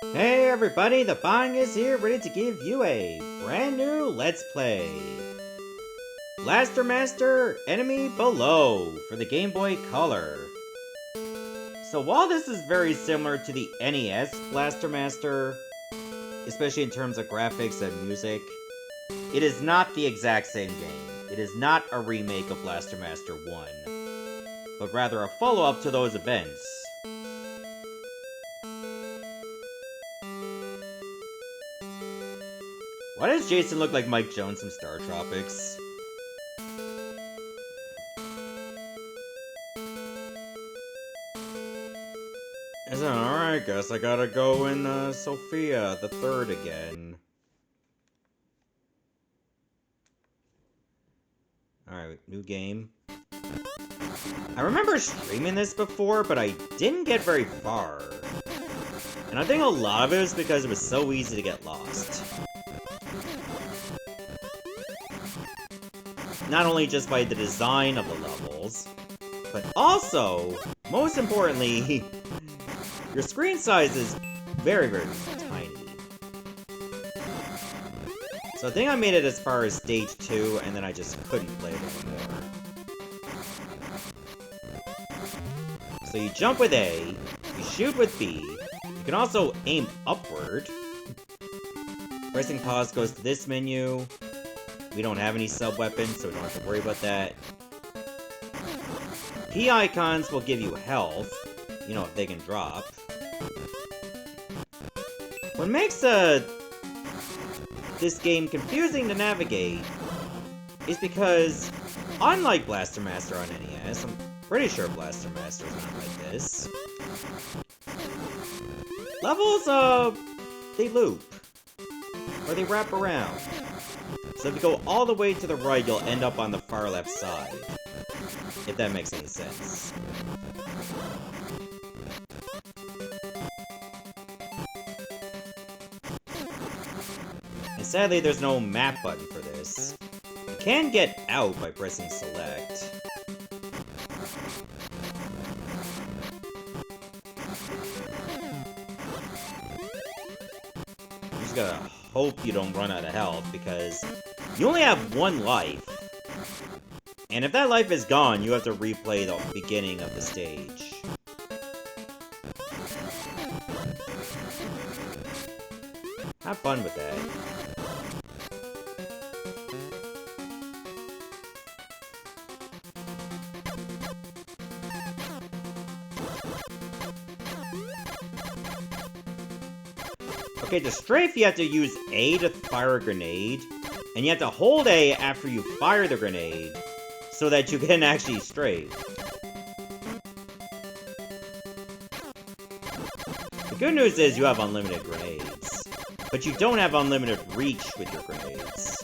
Hey everybody, the Bang is here ready to give you a brand new Let's Play. Blaster Master Enemy Below for the Game Boy Color. So while this is very similar to the NES Blaster Master, especially in terms of graphics and music, it is not the exact same game. It is not a remake of Blaster Master 1, but rather a follow-up to those events. Why does Jason look like Mike Jones from Star Tropics? Alright, guess I gotta go in Sophia the Third again. Alright, new game. I remember streaming this before, but I didn't get very far. And I think a lot of it was because it was so easy to get lost. Not only just by the design of the levels, but also, most importantly, your screen size is very, very tiny. So I think I made it as far as stage 2, and then I just couldn't play it anymore. So you jump with A, you shoot with B, you can also aim upward. Pressing pause goes to this menu. We don't have any sub-weapons, so we don't have to worry about that. P icons will give you health, you know, if they can drop. What makes this game confusing to navigate is because, unlike Blaster Master on NES, I'm pretty sure Blaster Master is not like this. Levels, they loop. Or they wrap around. So if you go all the way to the right, you'll end up on the far left side. If that makes any sense. And sadly, there's no map button for this. You can get out by pressing select. You just gotta hope you don't run out of health, because you only have one life. And if that life is gone, you have to replay the beginning of the stage. Have fun with that. Okay, to strafe, you have to use A to fire a grenade, and you have to hold A after you fire the grenade, so that you can actually strafe. The good news is you have unlimited grenades, but you don't have unlimited reach with your grenades.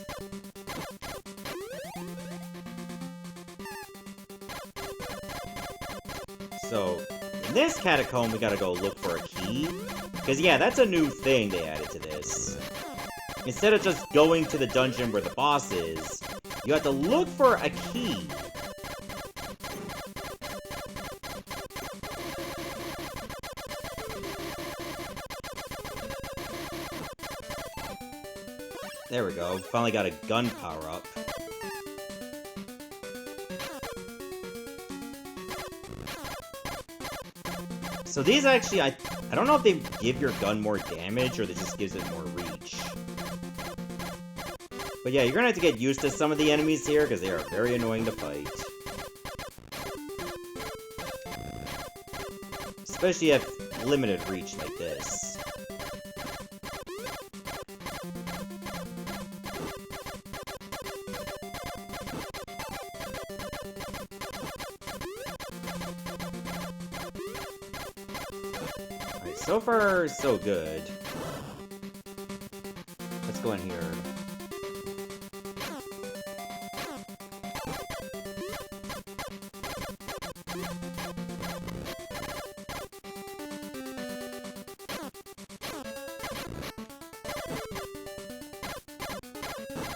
So, in this catacomb, we gotta go look for a key. Because, yeah, that's a new thing they added to this. Instead of just going to the dungeon where the boss is, you have to look for a key. There we go. Finally got a gun power-up. So these actually, I don't know if they give your gun more damage, or they just gives it more reach. But yeah, you're gonna have to get used to some of the enemies here, because they are very annoying to fight. Especially if limited reach like this. Alright, so far, so good. Let's go in here.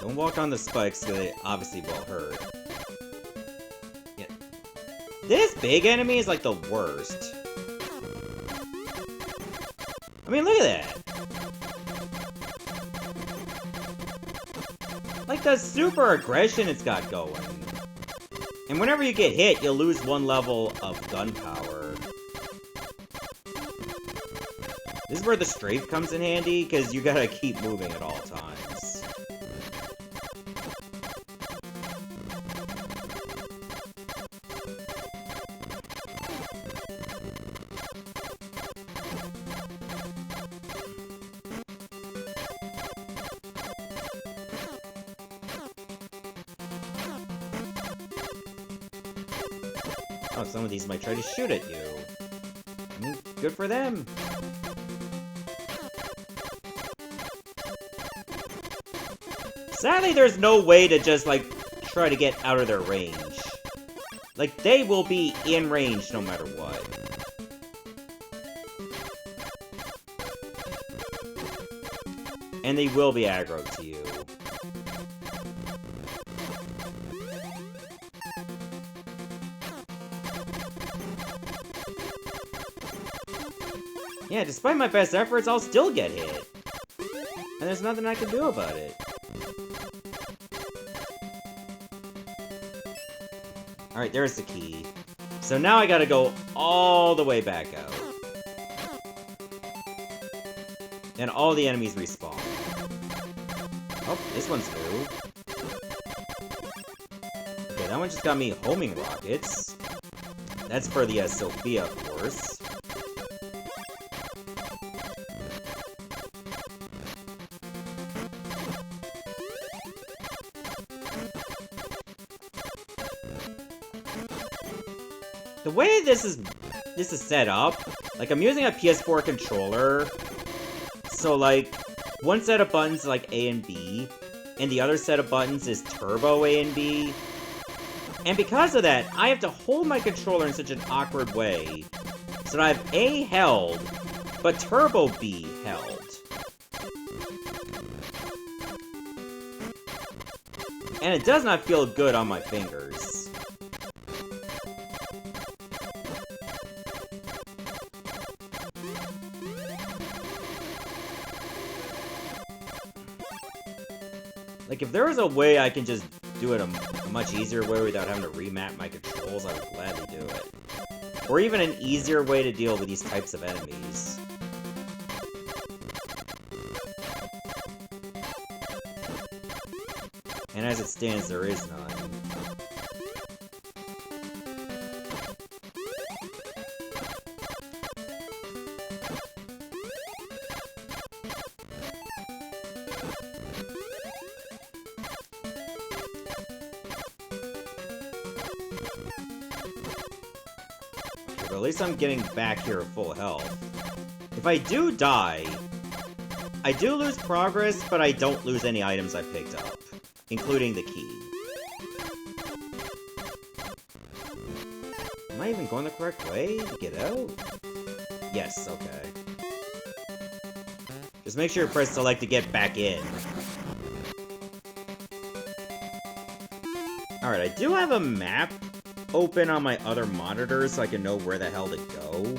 Don't walk on the spikes, because they obviously will hurt. Yeah. This big enemy is like the worst. I mean, look at that! Like the super aggression it's got going. And whenever you get hit, you'll lose 1 level of gun power. This is where the strafe comes in handy, because you gotta keep moving at all times. Oh, some of these might try to shoot at you. I mean, good for them. Sadly, there's no way to just, like, try to get out of their range. Like, they will be in range no matter what. And they will be aggro to you. Yeah, despite my best efforts, I'll still get hit. And there's nothing I can do about it. Alright, there's the key. So now I gotta go all the way back out. And all the enemies respawn. Oh, this one's new. Okay, that one just got me homing rockets. That's for the Sophia, of course. The way this is set up, like, I'm using a PS4 controller, so, like, one set of buttons like A and B, and the other set of buttons is Turbo A and B. And because of that, I have to hold my controller in such an awkward way, so that I have A held, but Turbo B held. And it does not feel good on my fingers. Like, if there was a way I can just do it a much easier way without having to remap my controls, I would gladly do it. Or even an easier way to deal with these types of enemies. And as it stands, there is none. But at least I'm getting back here at full health. If I do die, I do lose progress, but I don't lose any items I picked up, including the key. Am I even going the correct way to get out? Yes, okay. Just make sure you press select to get back in. Alright, I do have a map open on my other monitor so I can know where the hell to go.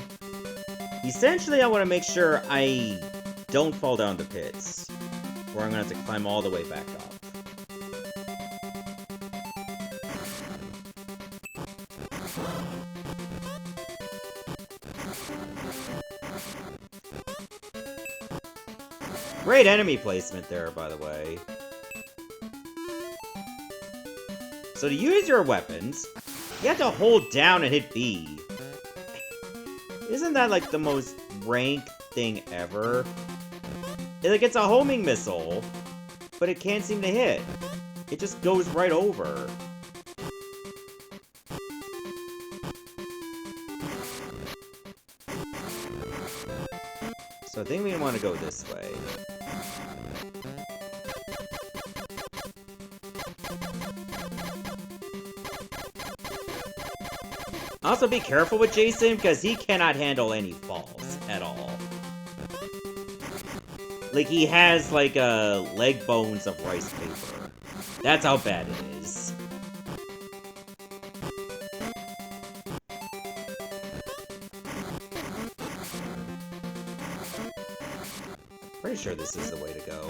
Essentially, I want to make sure I don't fall down the pits, or I'm going to have to climb all the way back up. Great enemy placement there, by the way. So to use your weapons, you have to hold down and hit B. Isn't that like the most rank thing ever? Like, it's a homing missile, but it can't seem to hit. It just goes right over. So I think we want to go this way. Also, be careful with Jason, because he cannot handle any falls at all. Like, he has, like, leg bones of rice paper. That's how bad it is. Pretty sure this is the way to go.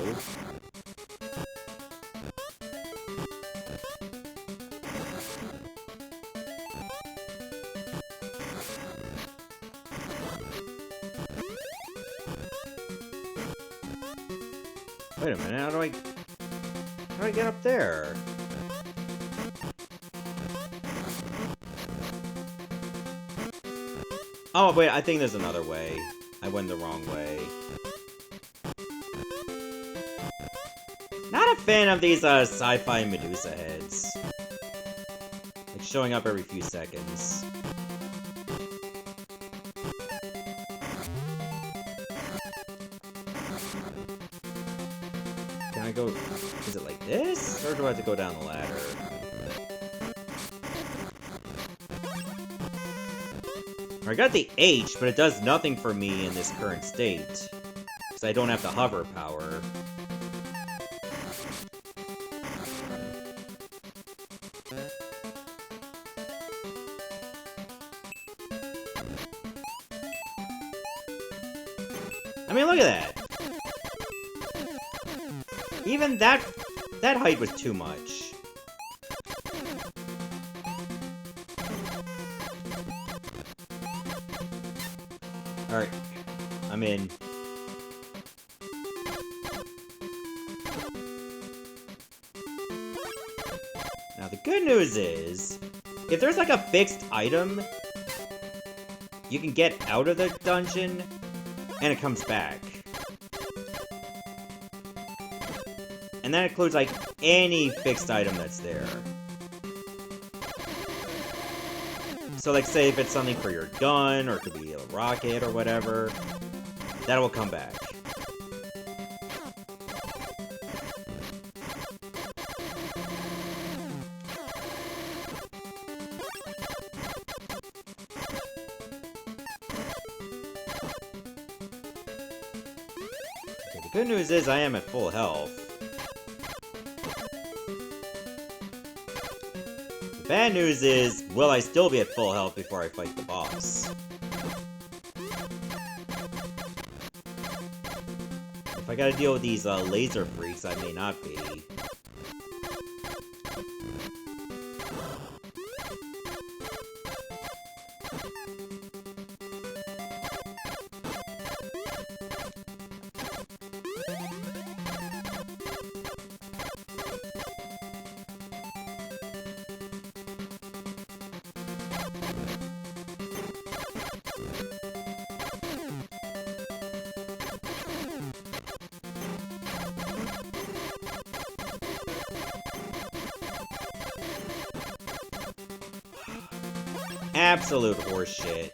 Wait a minute, how do I get up there? Oh, wait, I think there's another way. I went the wrong way. Not a fan of these, sci-fi Medusa heads. Like, showing up every few seconds. Can I go... Is it like this? Or do I have to go down the ladder? I got the H, but it does nothing for me in this current state. Because I don't have the hover power. I mean, look at that! Even that height was too much. Alright, I'm in. Now the good news is, if there's like a fixed item, you can get out of the dungeon, and it comes back. And that includes like any fixed item that's there. So like say if it's something for your gun, or it could be a rocket or whatever, that will come back. Okay, the good news is I am at full health. Bad news is, will I still be at full health before I fight the boss? If I gotta deal with these laser freaks, I may not be. Absolute horseshit.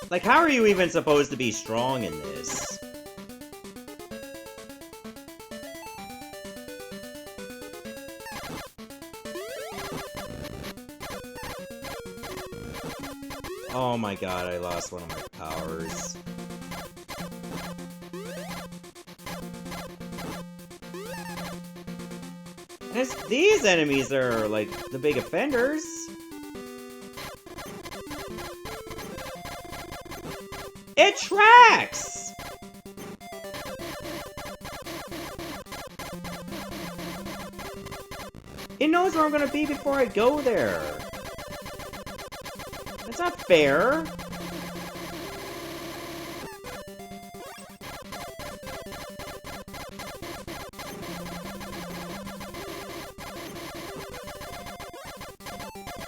Like, how are you even supposed to be strong in this? Oh my god, I lost one of my powers. And it's these enemies that are, like, the big offenders. It tracks! It knows where I'm gonna be before I go there. That's not fair.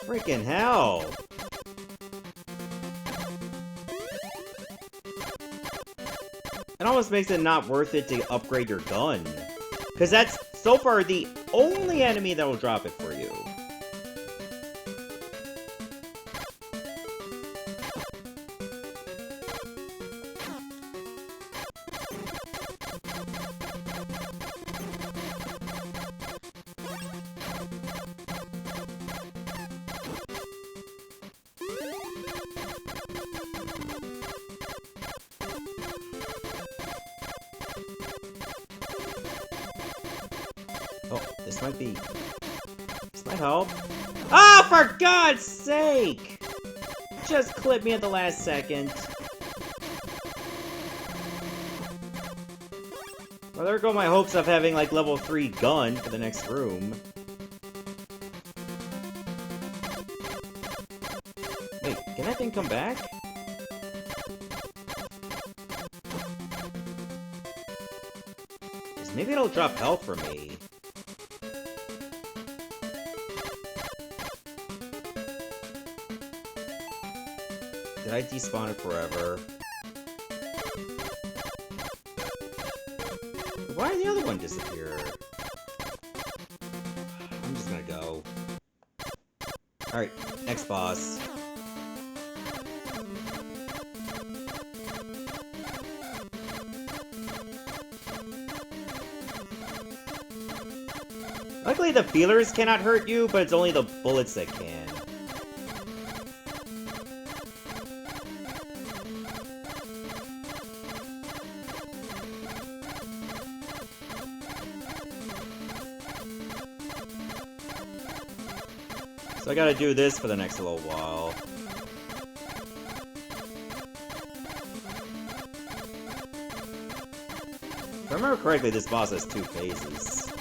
Freaking hell. It almost makes it not worth it to upgrade your gun. Because that's, so far, the only enemy that will drop it for you. Oh, this might help. Ah, for God's sake! Just clip me at the last second. Well, there go my hopes of having, like, level 3 gun for the next room. Wait, can that thing come back? Maybe it'll drop health for me. Did I despawn it forever? Why did the other one disappear? I'm just gonna go. Alright, next boss. Luckily the feelers cannot hurt you, but it's only the bullets that can. So I gotta do this for the next little while. If I remember correctly, this boss has 2 phases.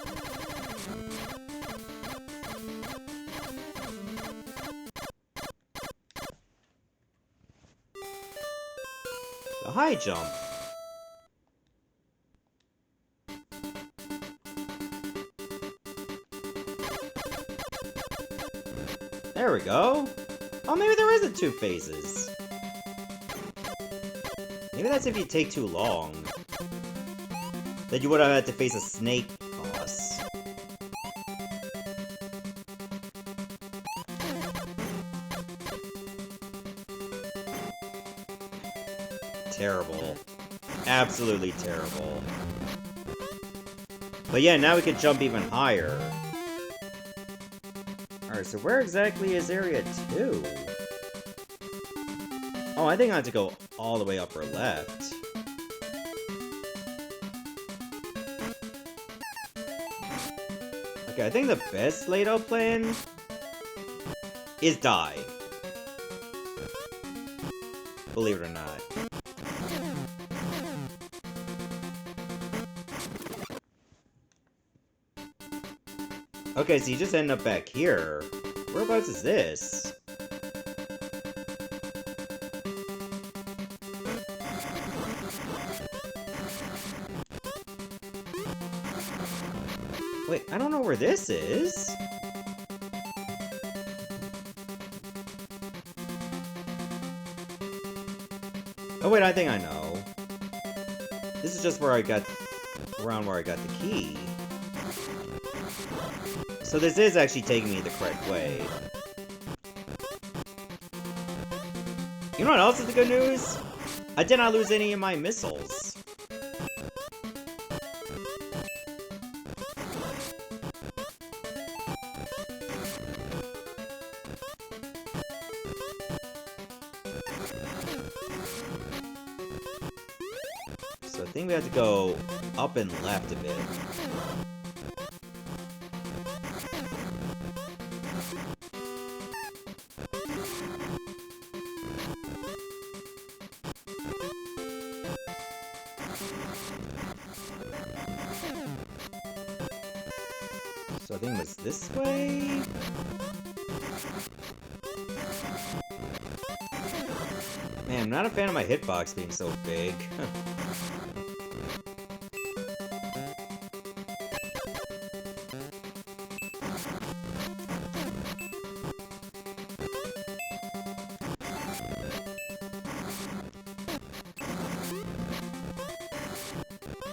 The high jump. There we go. Oh, maybe there isn't 2 phases. Maybe that's if you take too long. Then you would have had to face a snake boss. Terrible. Absolutely terrible. But yeah, now we can jump even higher. Alright, so where exactly is area 2? Oh, I think I have to go all the way upper left. Okay, I think the best laid out plan is die. Believe it or not. Okay, so you just end up back here. Whereabouts is this? Wait, I don't know where this is. Oh wait, I think I know. This is just where I got... around where I got the key. So this is actually taking me the correct way. You know what else is the good news? I did not lose any of my missiles. So I think we have to go up and left a bit. So I think it was this way? Man, I'm not a fan of my hitbox being so big.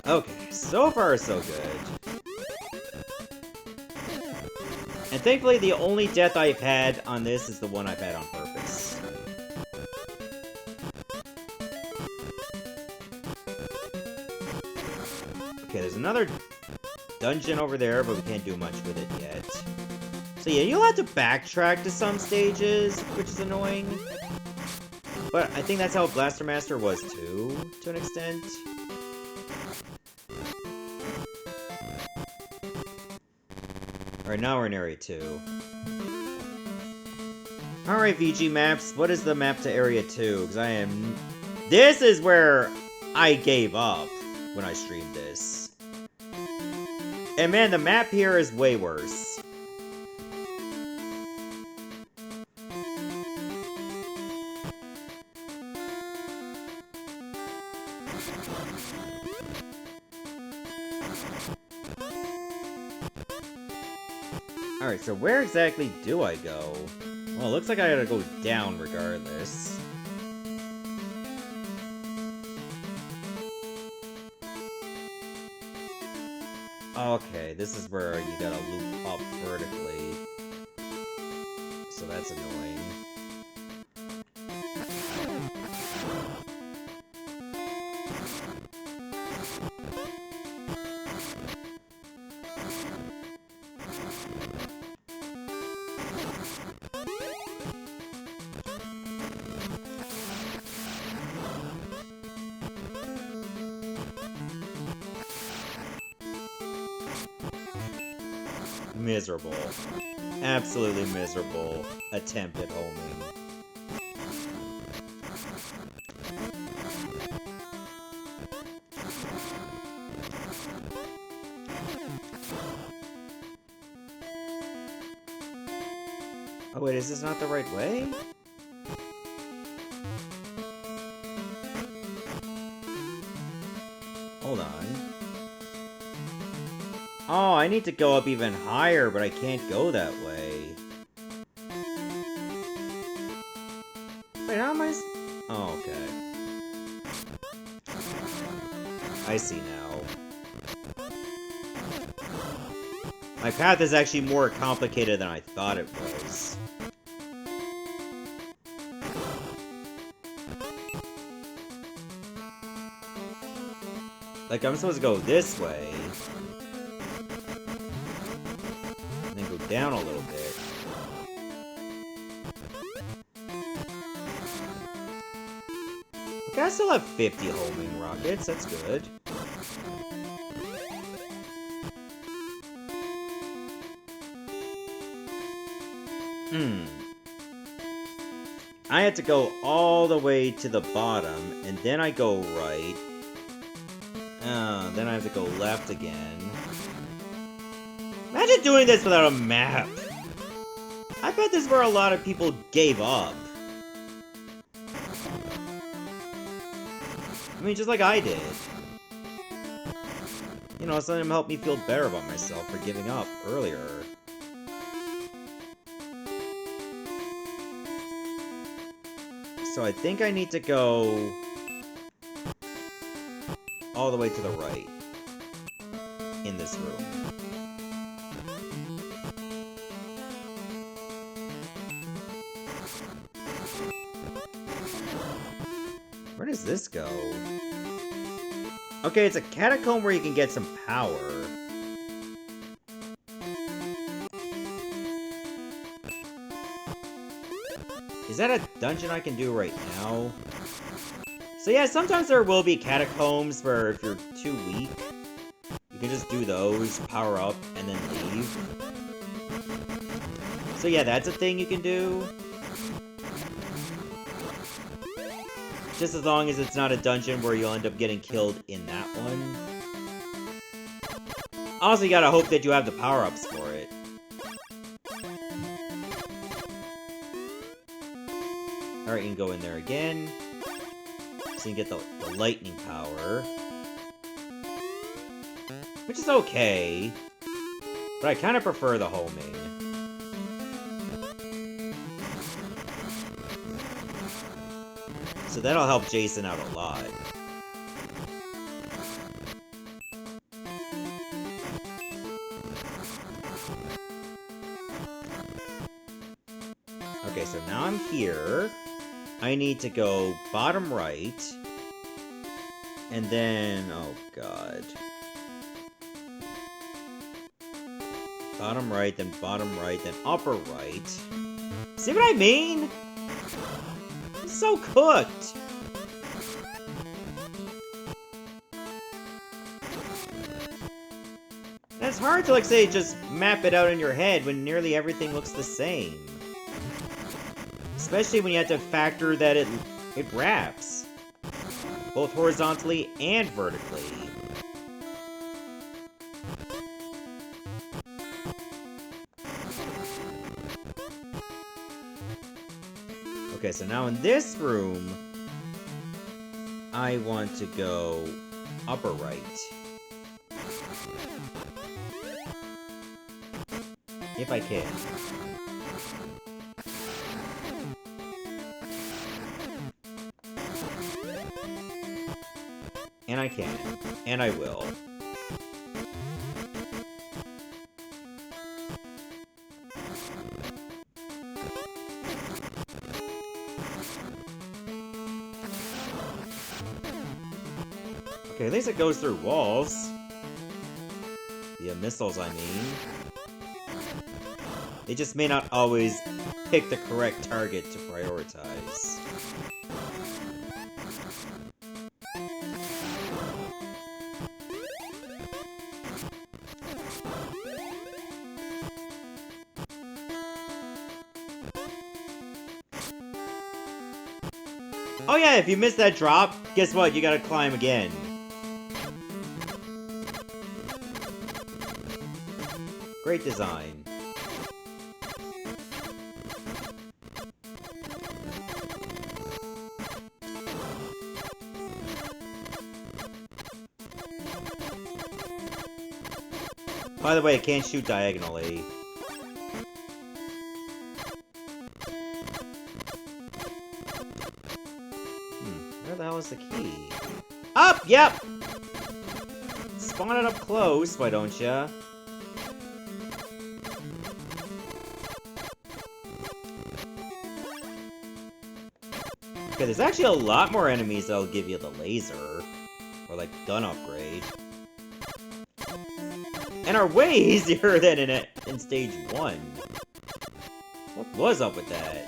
Okay, so far so good. And thankfully, the only death I've had on this is the one I've had on purpose. Okay, there's another dungeon over there, but we can't do much with it yet. So yeah, you'll have to backtrack to some stages, which is annoying. But I think that's how Blaster Master was too, to an extent. Alright, now we're in Area 2. Alright, VG Maps, what is the map to Area 2? Because I am... This is where I gave up when I streamed this. And man, the map here is way worse. Alright, so where exactly do I go? Well, it looks like I gotta go down regardless. Okay, this is where you gotta loop up vertically. So that's annoying. Miserable. Absolutely miserable attempt at homing. Oh wait, is this not the right way? Hold on. Oh, I need to go up even higher, but I can't go that way. Wait, how am I... Oh, okay. I see now. My path is actually more complicated than I thought it was. Like, I'm supposed to go this way. And then go down a little bit. Okay, I still have 50 homing rockets. That's good. I had to go all the way to the bottom, and then I go right. Then I have to go left again. Imagine doing this without a map! I bet this is where a lot of people gave up. I mean, just like I did. You know, something to help me feel better about myself for giving up earlier. So I think I need to go all the way to the right in this room. Where does this go? Okay, it's a catacomb where you can get some power. Is that a dungeon I can do right now? So yeah, sometimes there will be catacombs where if you're too weak, you can just do those, power up, and then leave. So yeah, that's a thing you can do. Just as long as it's not a dungeon where you'll end up getting killed in that one. Also, you gotta hope that you have the power-ups for it. Alright, you can go in there again. So you can get the lightning power. Which is okay. But I kind of prefer the homing. So that'll help Jason out a lot. Okay, so now I'm here. I need to go bottom right. And then... oh, God. Bottom right, then upper right. See what I mean? I'm so cooked! And it's hard to, like, say, just map it out in your head when nearly everything looks the same. Especially when you have to factor that it wraps. Both horizontally and vertically. Okay, so now in this room, I want to go upper right. If I can. And I can. And I will. Okay, at least it goes through walls. The missiles, I mean. It just may not always pick the correct target to prioritize. Oh yeah, if you miss that drop, guess what? You gotta climb again. Great design. By the way, it can't shoot diagonally. Where the hell is the key? Up! Yep! Spawn it up close, why don't ya? Okay, there's actually a lot more enemies that'll give you the laser. Or, like, gun upgrade. And are way easier than in stage 1. What was up with that?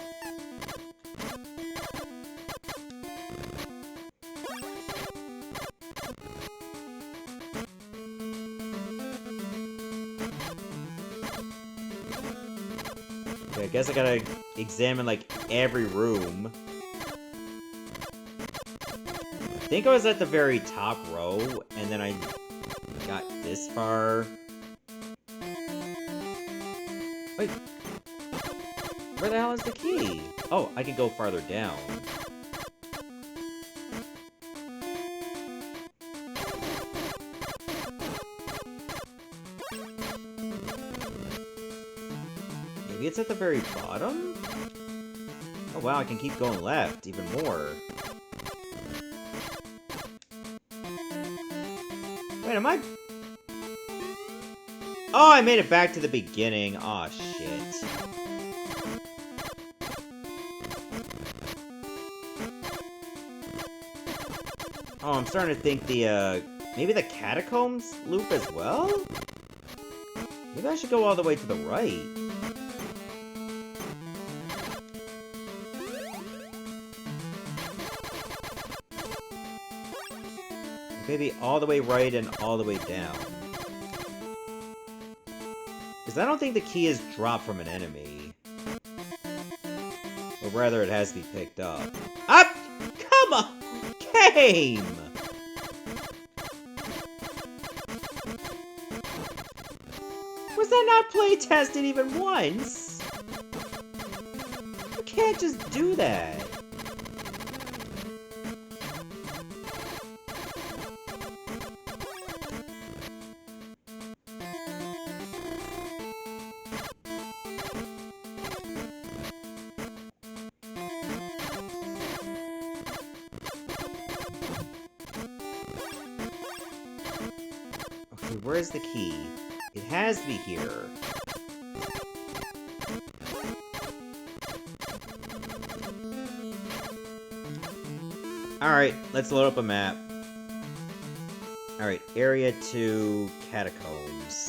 Okay, I guess I gotta examine, like, every room. I think I was at the very top row, and then I got this far. Wait. Where the hell is the key? Oh, I can go farther down. Maybe it's at the very bottom? Oh wow, I can keep going left, even more. Wait, am I... Oh, I made it back to the beginning. Aw, shit. Oh, I'm starting to think the, maybe the catacombs loop as well? Maybe I should go all the way to the right. Maybe all the way right and all the way down. Because I don't think the key is dropped from an enemy. Or rather, it has to be picked up. Up! Come on! Game! Was that not play tested even once? You can't just do that. Where's the key? It has to be here. Alright, let's load up a map. Alright, Area 2, Catacombs.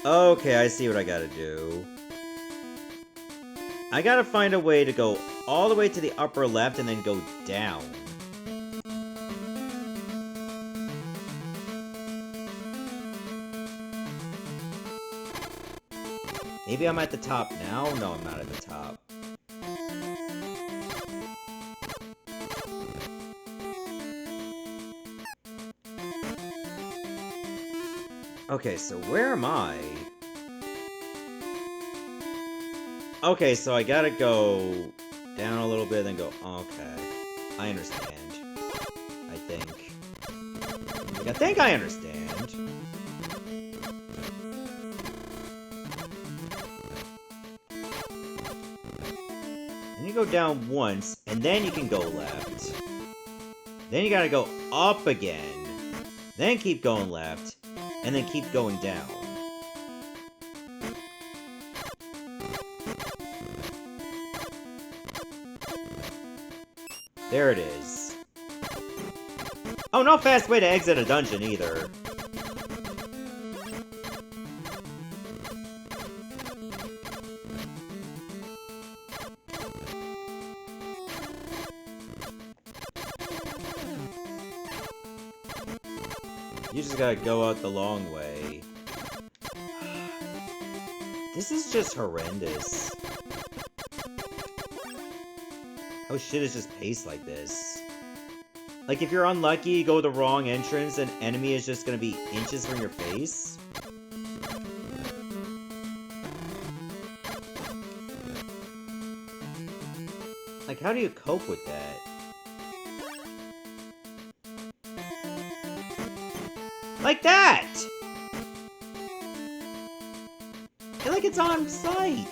Okay, I see what I gotta do. I gotta find a way to go all the way to the upper left and then go down. Maybe I'm at the top now? No, I'm not at the top. Okay, so where am I? Okay, so I gotta go down a little bit, then go... Okay. I understand. I think. I think I understand. And you go down once, and then you can go left. Then you gotta go up again. Then keep going left, and then keep going down. There it is. Oh, no fast way to exit a dungeon either. You just gotta go out the long way. This is just horrendous. How shit is just paced like this? Like, if you're unlucky, you go the wrong entrance, and enemy is just gonna be inches from your face? Like, how do you cope with that? Like that! And like it's on sight!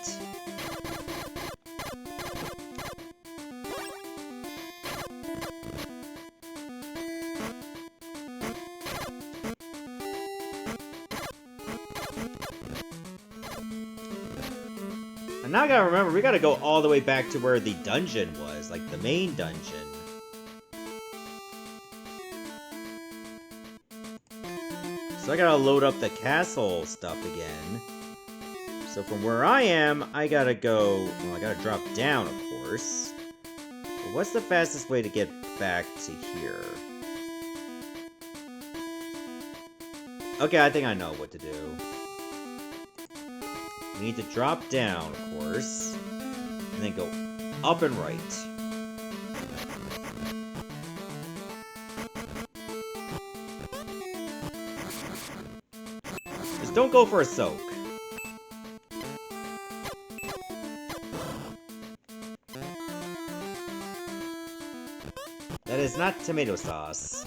And now I gotta remember, we gotta go all the way back to where the dungeon was, like the main dungeon. So I gotta load up the castle stuff again. So from where I am, I gotta go... Well, I gotta drop down, of course. But what's the fastest way to get back to here? Okay, I think I know what to do. We need to drop down, of course. And then go up and right. Just don't go for a soak. That is not tomato sauce.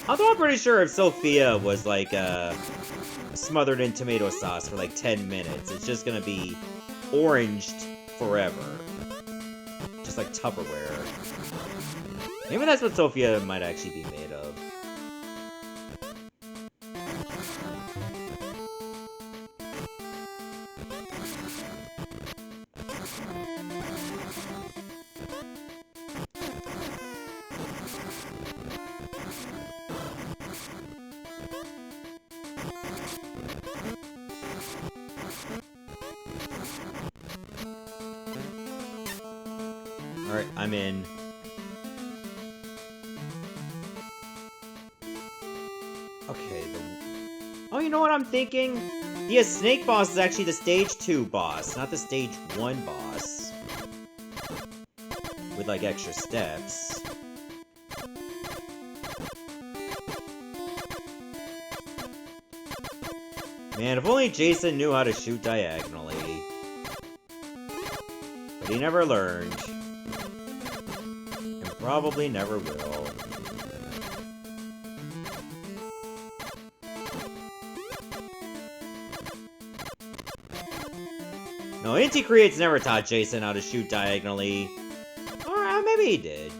Although I'm pretty sure if Sophia was like smothered in tomato sauce for like 10 minutes, it's just gonna be oranged forever. Just like Tupperware. Maybe that's what Sophia might actually be made of. Alright, I'm in. Okay, oh, you know what I'm thinking? The snake boss is actually the stage 2 boss, not the stage 1 boss. With, like, extra steps. Man, if only Jason knew how to shoot diagonally. But he never learned. Probably never will. No, Inti Creates never taught Jason how to shoot diagonally. Or maybe he did.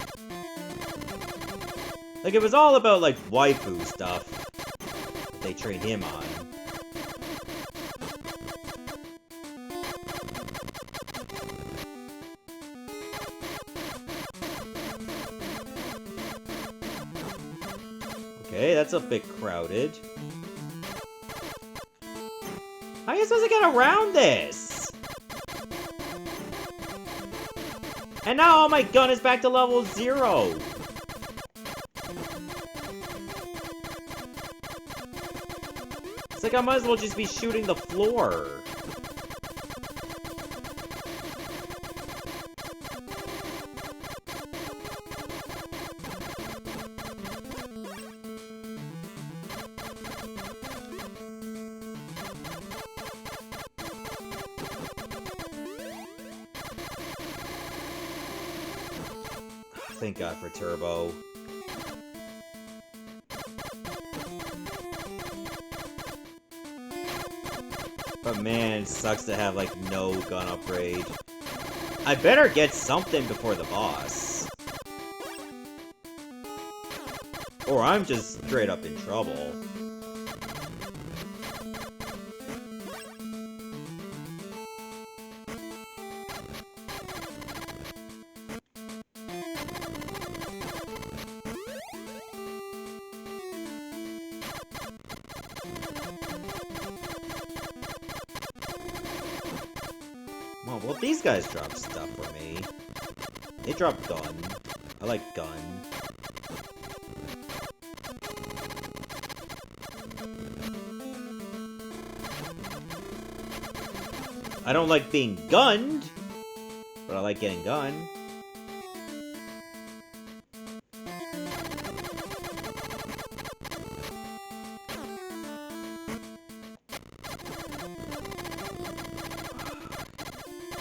Like, it was all about, like, waifu stuff that they trained him on. Okay, that's a bit crowded. How are you supposed to get around this? And now my gun is back to level 0. It's like I might as well just be shooting the floor. Thank God for Turbo. But man, it sucks to have, like, no gun upgrade. I better get something before the boss. Or I'm just straight up in trouble. Well, these guys drop stuff for me. They drop gun. I like gun. I don't like being gunned, but I like getting gun.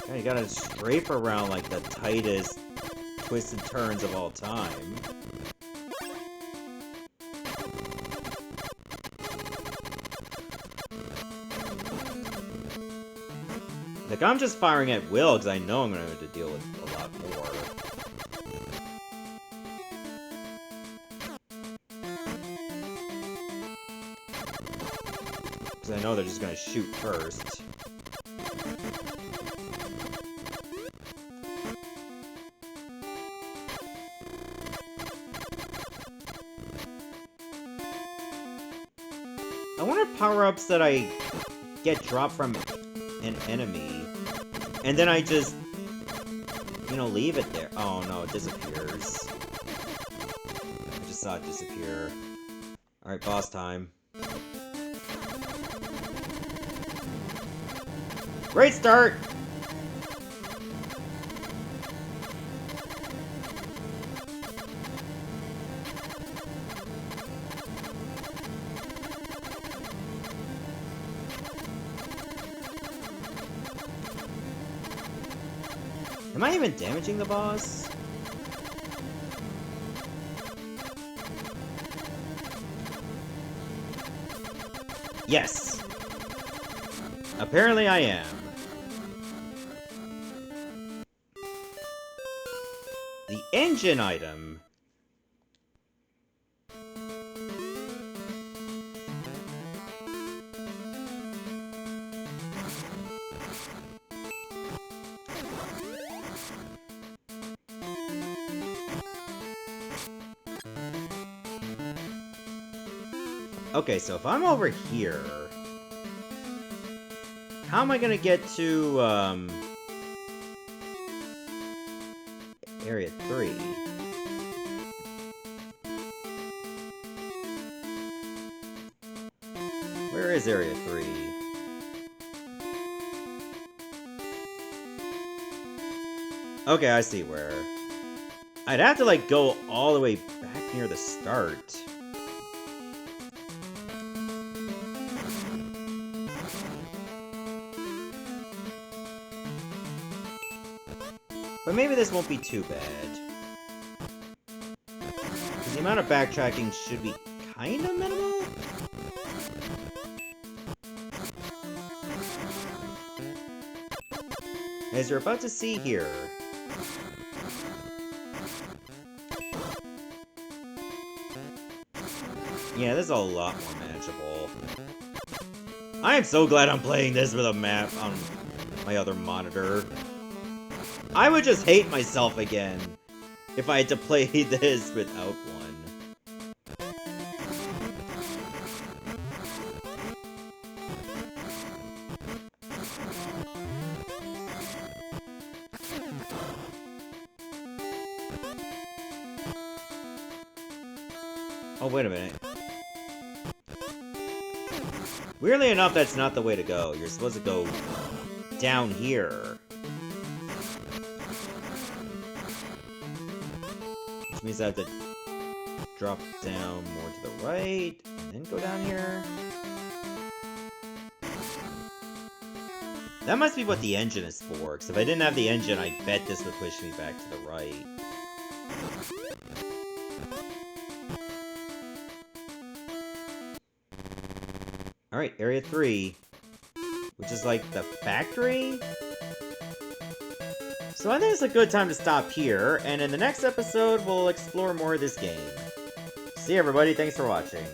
Yeah, you gotta strafe around like the tightest twisted turns of all time. Like, I'm just firing at will because I know I'm gonna have to deal with a lot more. Because I know they're just gonna shoot first. I wonder if power-ups that I get dropped from an enemy, and then I just, you know, leave it there. Oh no, it disappears. I just saw it disappear. Alright, boss time. Great start! Am I even damaging the boss? Yes! Apparently I am. The engine item. Okay, so if I'm over here, how am I gonna get to, Area 3? Where is Area 3? Okay, I see where. I'd have to, like, go all the way back near the start. But maybe this won't be too bad. Because the amount of backtracking should be kind of minimal? As you're about to see here. Yeah, this is a lot more manageable. I am so glad I'm playing this with a map on my other monitor. I would just hate myself again if I had to play this without one. Oh, wait a minute. Weirdly enough, that's not the way to go. You're supposed to go down here. Which means I have to drop down more to the right, and then go down here. That must be what the engine is for, because if I didn't have the engine, I bet this would push me back to the right. Alright, Area 3. Which is like the factory? So I think it's a good time to stop here, and in the next episode, we'll explore more of this game. See you, everybody. Thanks for watching.